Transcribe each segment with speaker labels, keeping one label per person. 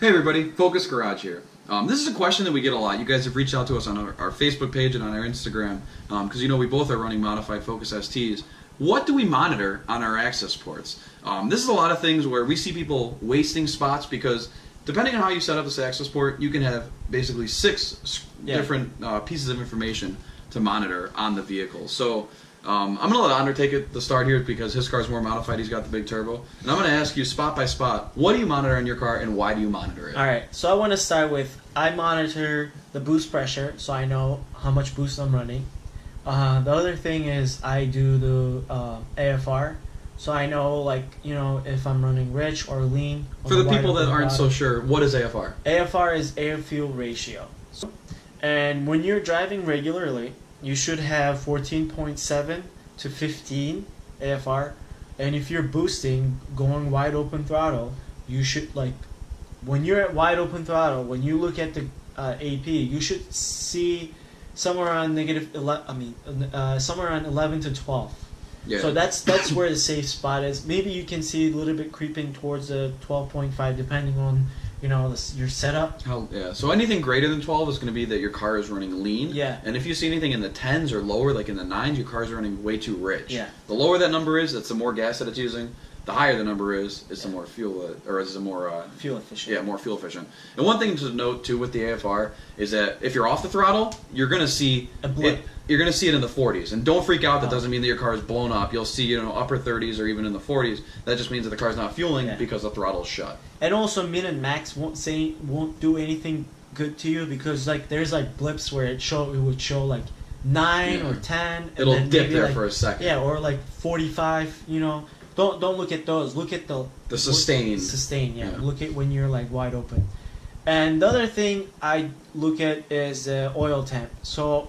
Speaker 1: Hey everybody, Focus Garage here. This is a question that we get a lot. You guys have reached out to us on our Facebook page and on our Instagram because you know we both are running modified Focus STs. What do we monitor on our access ports? This is a lot of things where we see people wasting spots because depending on how you set up this access port, you can have basically six different pieces of information to monitor on the vehicle. So I'm going to let Andre take the start here because his car's more modified. He's got the big turbo. And I'm going to ask you spot by spot, what do you monitor on your car and why do you monitor it?
Speaker 2: Alright, so I want to start with, I monitor the boost pressure so I know how much boost I'm running. The other thing is I do the AFR, so I know, like, you know, if I'm running rich or lean.
Speaker 1: For the people that aren't so sure, what is AFR?
Speaker 2: AFR is air fuel ratio. And when you're driving regularly, you should have 14.7 to 15 AFR. And if you're boosting, going wide open throttle, you should, like, when you're at wide open throttle, when you look at the AP, you should see somewhere around somewhere around 11 to 12.
Speaker 1: Yeah.
Speaker 2: So that's where the safe spot is. Maybe you can see a little bit creeping towards the 12.5, depending on, you know, your setup.
Speaker 1: So anything greater than 12 is going to be that your car is running lean.
Speaker 2: Yeah.
Speaker 1: And if you see anything in the 10s or lower, like in the 9s, your car's running way too rich.
Speaker 2: Yeah.
Speaker 1: The lower that number is, that's the more gas that it's using. The higher the number is the more fuel, or is the more
Speaker 2: fuel efficient.
Speaker 1: Yeah, more fuel efficient. And one thing to note too with the AFR is that if you're off the throttle, you're going to see
Speaker 2: a blip.
Speaker 1: You're going to see it in the 40s. And don't freak out. That doesn't mean that your car is blown up. You'll see, you know, upper 30s or even in the 40s. That just means that the car's not fueling because the throttle's shut.
Speaker 2: And also, min and max won't do anything good to you because, like, there's like blips where it would show like 9 or 10. And
Speaker 1: it'll
Speaker 2: then
Speaker 1: dip there
Speaker 2: like,
Speaker 1: for a second.
Speaker 2: Yeah, or like 45. You know, don't look at those. Look at the
Speaker 1: sustain.
Speaker 2: Sustain. Yeah. Look at when you're like wide open. And the other thing I look at is oil temp. So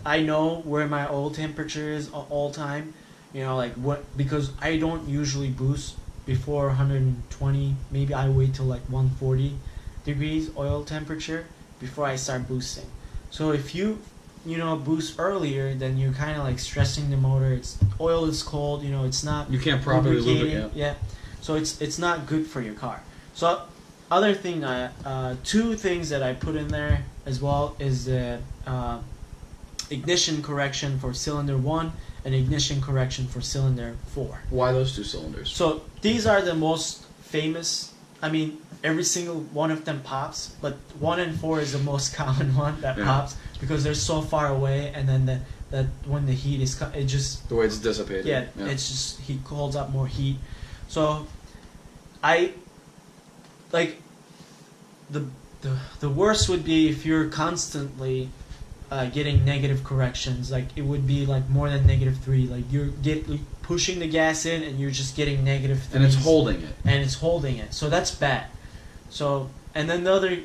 Speaker 2: I know where my oil temperature is all time. You know, like because I don't usually boost before 120. Maybe I wait till like 140 degrees oil temperature before I start boosting. So if you boost earlier, then you're kind of like stressing the motor. Oil is cold. You know, it's not.
Speaker 1: You can't properly lubricate.
Speaker 2: Yeah. So it's not good for your car. So other thing, two things that I put in there as well is the ignition correction for cylinder 1 and ignition correction for cylinder 4.
Speaker 1: Why those two cylinders?
Speaker 2: So these are the most famous. I mean, every single one of them pops, but 1 and 4 is the most common one that pops because they're so far away, and then that when the heat is it just
Speaker 1: the way it's dissipated.
Speaker 2: Yeah, it's just he holds up more heat. So I like the worst would be if you're constantly getting negative corrections. Like it would be like more than -3. Like you're pushing the gas in and you're just getting -3.
Speaker 1: And it's holding it.
Speaker 2: So that's bad. So, and then the other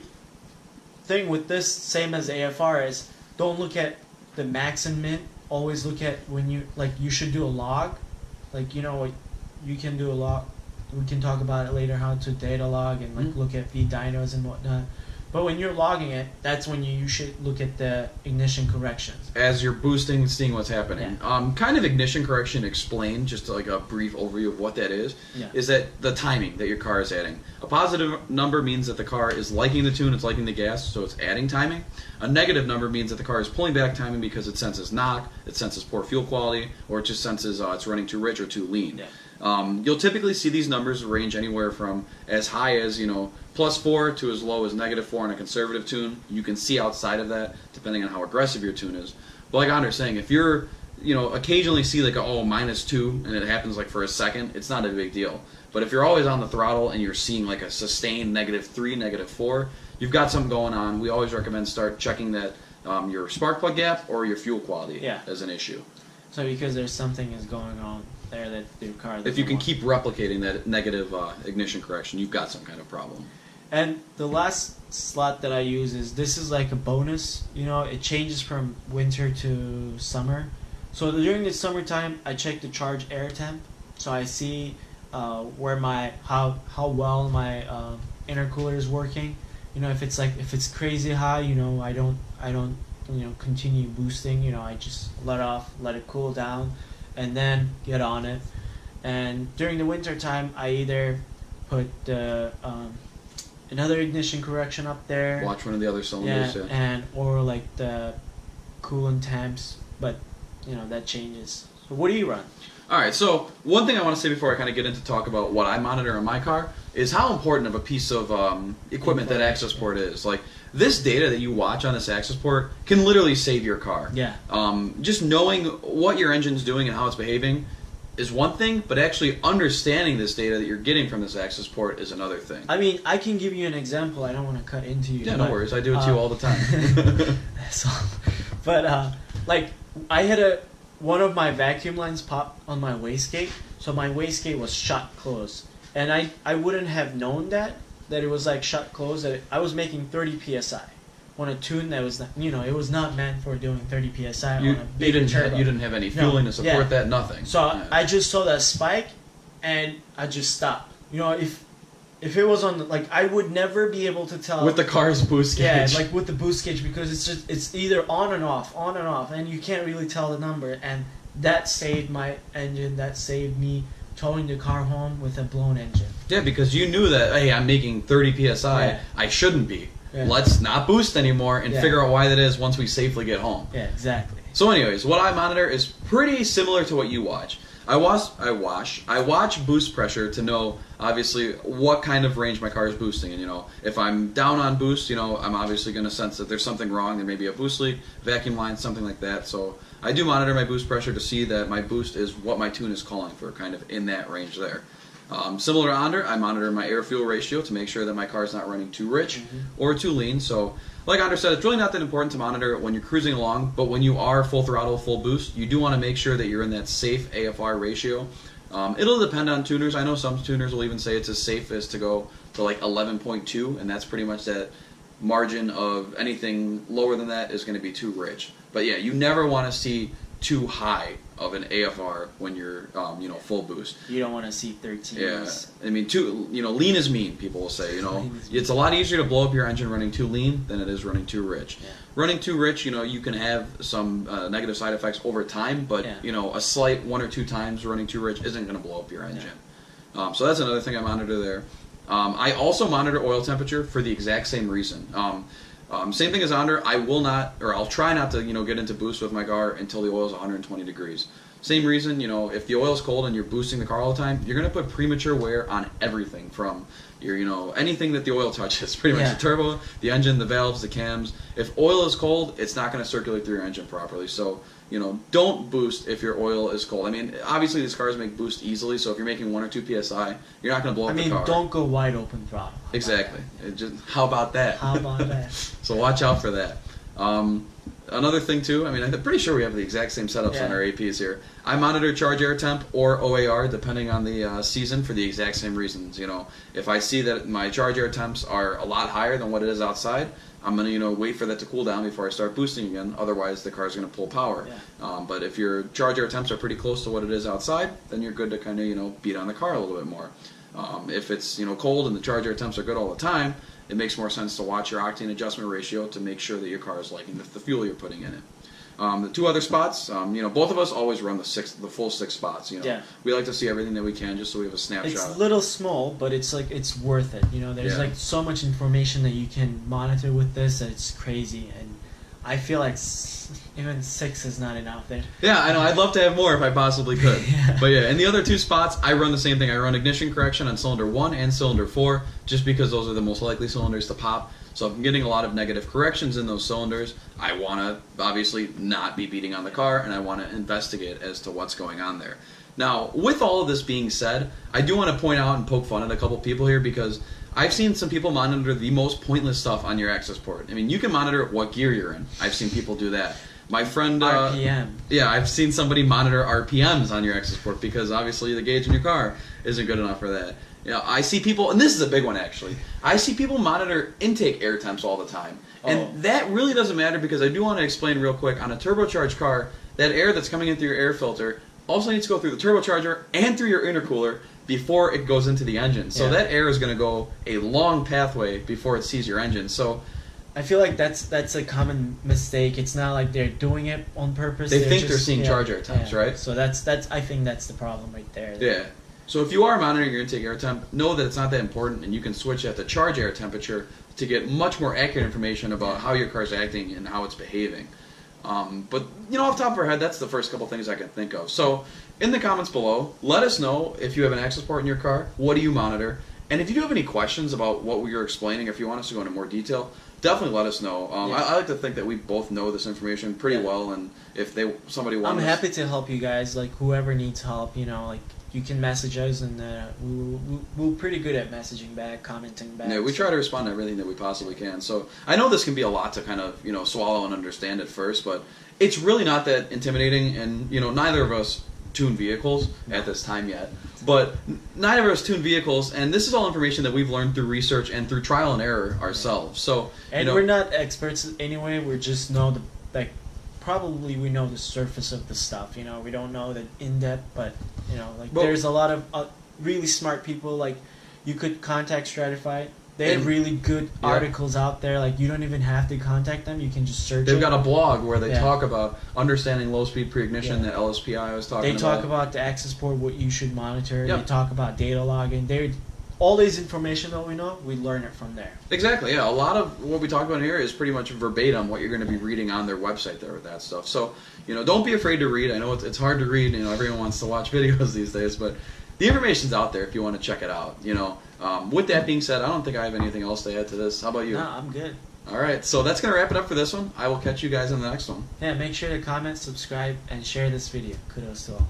Speaker 2: thing with this, same as AFR, is don't look at the max and min. Always look at when you should do a log. Like, you know, you can do a log. We can talk about it later, how to data log and like look at feed dynos and whatnot. But when you're logging it, that's when you should look at the ignition corrections.
Speaker 1: As you're boosting and seeing what's happening.
Speaker 2: Yeah.
Speaker 1: Kind of ignition correction explained, just like a brief overview of what that is that the timing that your car is adding. A positive number means that the car is liking the tune, it's liking the gas, so it's adding timing. A negative number means that the car is pulling back timing because it senses knock, it senses poor fuel quality, or it just senses it's running too rich or too lean.
Speaker 2: Yeah.
Speaker 1: You'll typically see these numbers range anywhere from as high as, +4 to as low as -4 on a conservative tune. You can see outside of that depending on how aggressive your tune is. But like Andre's saying, if you're, occasionally see like -2 and it happens like for a second, it's not a big deal. But if you're always on the throttle and you're seeing like a sustained -3, -4, you've got something going on. We always recommend start checking that your spark plug gap or your fuel quality as an issue.
Speaker 2: So because there's something is going on there that your car.
Speaker 1: If you can keep replicating that negative ignition correction, you've got some kind of problem.
Speaker 2: And the last slot that I use this is like a bonus. It changes from winter to summer. So during the summertime, I check the charge air temp. So I see where how well my intercooler is working. If it's crazy high, I don't continue boosting. I just let it cool down, and then get on it. And during the winter time, I either put the another ignition correction up there.
Speaker 1: Watch one of the other cylinders. Yeah.
Speaker 2: And or like the coolant temps, but that changes. So what do you run?
Speaker 1: All right, so one thing I want to say before I kind of get into talk about what I monitor on my car is how important of a piece of equipment that Accessport is. Like, this data that you watch on this Accessport can literally save your car.
Speaker 2: Yeah.
Speaker 1: Just knowing what your engine's doing and how it's behaving is one thing, but actually understanding this data that you're getting from this Accessport is another thing.
Speaker 2: I mean, I can give you an example. I don't want to cut into you.
Speaker 1: Yeah, no worries. I do it to you all the time.
Speaker 2: So, but like, I had one of my vacuum lines pop on my wastegate, so my wastegate was shut closed, and I wouldn't have known that it was like shut closed. That I was making 30 psi on a tune that was not, it was not meant for doing 30 psi on a big turbo.
Speaker 1: You didn't have any fueling to support that. Nothing.
Speaker 2: So I just saw that spike, and I just stopped. If it was on I would never be able to tell
Speaker 1: with the car's boost gauge.
Speaker 2: Yeah, like with the boost gauge, because it's either on and off, and you can't really tell the number. And that saved my engine. That saved me towing the car home with a blown engine.
Speaker 1: Yeah, because you knew that, hey, I'm making 30 psi. Yeah. I shouldn't be. Yeah. Let's not boost anymore and figure out why that is once we safely get home.
Speaker 2: Yeah, exactly.
Speaker 1: So anyways, what I monitor is pretty similar to what you watch. I watch boost pressure to know, obviously, what kind of range my car is boosting. And, if I'm down on boost, I'm obviously going to sense that there's something wrong. There may be a boost leak, vacuum line, something like that. So I do monitor my boost pressure to see that my boost is what my tune is calling for, kind of in that range there. Similar to Ander, I monitor my air-fuel ratio to make sure that my car is not running too rich or too lean. So, like Ander said, it's really not that important to monitor when you're cruising along, but when you are full throttle, full boost, you do want to make sure that you're in that safe AFR ratio. It'll depend on tuners. I know some tuners will even say it's as safe as to go to like 11.2, and that's pretty much that margin of anything lower than that is going to be too rich. But yeah, you never want to see too high of an AFR when you're full boost.
Speaker 2: You don't want to see 13.
Speaker 1: Yeah, I mean, lean is mean. People will say, it's a lot easier to blow up your engine running too lean than it is running too rich. Yeah. Running too rich, you can have some negative side effects over time, but a slight 1 or 2 times running too rich isn't going to blow up your engine. Yeah. So that's another thing I monitor there. I also monitor oil temperature for the exact same reason. Same thing as Ander, I'll try not to, get into boost with my car until the oil is 120 degrees. Same reason, if the oil's cold and you're boosting the car all the time, you're going to put premature wear on everything from your, anything that the oil touches, pretty much the turbo, the engine, the valves, the cams. If oil is cold, it's not going to circulate through your engine properly. So, don't boost if your oil is cold. I mean, obviously these cars make boost easily, so if you're making 1 or 2 psi, you're not going to blow up the car.
Speaker 2: Don't go wide open throttle.
Speaker 1: Exactly. How about that?
Speaker 2: How about that?
Speaker 1: So watch out for that. Another thing too, I'm pretty sure we have the exact same setups on our APs here. I monitor charge air temp or OAR depending on the season for the exact same reasons. If I see that my charge air temps are a lot higher than what it is outside, I'm going to wait for that to cool down before I start boosting again. Otherwise, the car's going to pull power. Yeah. But if your charge air temps are pretty close to what it is outside, then you're good to kind of beat on the car a little bit more. If it's cold and the charge air temps are good all the time, it makes more sense to watch your octane adjustment ratio to make sure that your car is liking the fuel you're putting in it. The 2 other spots, both of us always run the full 6 spots. We like to see everything that we can just so we have a snapshot.
Speaker 2: It's a little small, but it's worth it. There's so much information that you can monitor with this that it's crazy, and I feel like even 6 is not enough there.
Speaker 1: Yeah, I know. I'd love to have more if I possibly could. But yeah, in the other 2 spots, I run the same thing. I run ignition correction on cylinder 1 and cylinder 4, just because those are the most likely cylinders to pop. So if I'm getting a lot of negative corrections in those cylinders, I want to obviously not be beating on the car, and I want to investigate as to what's going on there. Now, with all of this being said, I do want to point out and poke fun at a couple people here, because I've seen some people monitor the most pointless stuff on your Accessport. You can monitor what gear you're in. I've seen people do that. My friend...
Speaker 2: RPM.
Speaker 1: Yeah, I've seen somebody monitor RPMs on your Accessport, because obviously the gauge in your car isn't good enough for that. I see people, and this is a big one actually, I see people monitor intake air temps all the time. And that really doesn't matter, because I do want to explain real quick, on a turbocharged car, that air that's coming in through your air filter also needs to go through the turbocharger and through your intercooler before it goes into the engine. So that air is going to go a long pathway before it sees your engine. So
Speaker 2: I feel like that's a common mistake. It's not like they're doing it on purpose.
Speaker 1: They think they're seeing charge air temps, right?
Speaker 2: So that's I think that's the problem right there.
Speaker 1: Yeah. So if you are monitoring your intake air temp, know that it's not that important, and you can switch at the charge air temperature to get much more accurate information about how your car's acting and how it's behaving. But off the top of our head, that's the first couple things I can think of. So in the comments below, let us know if you have an Accessport in your car. What do you monitor? And if you do have any questions about what we were explaining, if you want us to go into more detail, definitely let us know. I like to think that we both know this information pretty well, and if somebody wants,
Speaker 2: I'm happy to help you guys. Like whoever needs help, like you can message us, and we're pretty good at messaging back, commenting back.
Speaker 1: Yeah, we try to respond to everything that we possibly can. So I know this can be a lot to kind of swallow and understand at first, but it's really not that intimidating. And neither of us tune vehicles at this time yet, but neither of us tune vehicles, and this is all information that we've learned through research and through trial and error ourselves. So
Speaker 2: we're not experts anyway. We just know probably we know the surface of the stuff. We don't know the in depth, but there's a lot of really smart people. Like you could contact Stratify. They have really good articles out there. Like you don't even have to contact them. You can just search.
Speaker 1: They've got a blog where they talk about understanding low-speed pre-ignition, the LSPI I was talking about.
Speaker 2: They talk about the Accessport, what you should monitor. They talk about data logging. All this information that we know, we learn it from there.
Speaker 1: Exactly, yeah. A lot of what we talk about here is pretty much verbatim what you're going to be reading on their website there with that stuff. So, don't be afraid to read. I know it's hard to read. Everyone wants to watch videos these days, but the information's out there if you want to check it out. With that being said, I don't think I have anything else to add to this. How about you?
Speaker 2: No, I'm good.
Speaker 1: All right, so that's going to wrap it up for this one. I will catch you guys in the next one.
Speaker 2: Yeah, make sure to comment, subscribe, and share this video. Kudos to all.